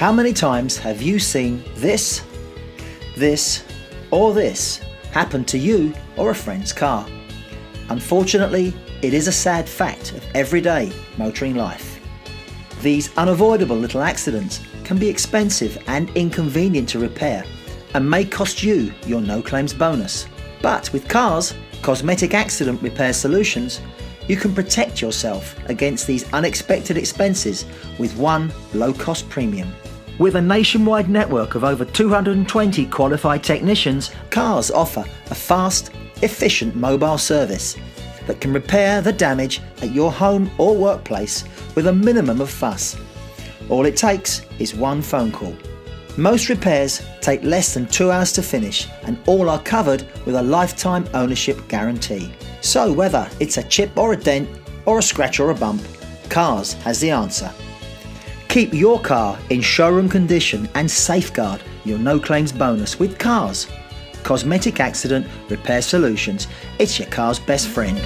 How many times have you seen this, or this happen to you or a friend's car? Unfortunately, it is a sad fact of everyday motoring life. These unavoidable little accidents can be expensive and inconvenient to repair and may cost you your no claims bonus. But with C.A.R.S, Cosmetic Accident Repair Solutions, you can protect yourself against these unexpected expenses with one low-cost premium. With a nationwide network of over 220 qualified technicians, C.A.R.S offer a fast, efficient mobile service that can repair the damage at your home or workplace with a minimum of fuss. All it takes is one phone call. Most repairs take less than 2 hours to finish, and all are covered with a lifetime ownership guarantee. So whether it's a chip or a dent, or a scratch or a bump, C.A.R.S has the answer. Keep your car in showroom condition and safeguard your no claims bonus with C.A.R.S. Cosmetic Accident Repair Solutions. It's your car's best friend.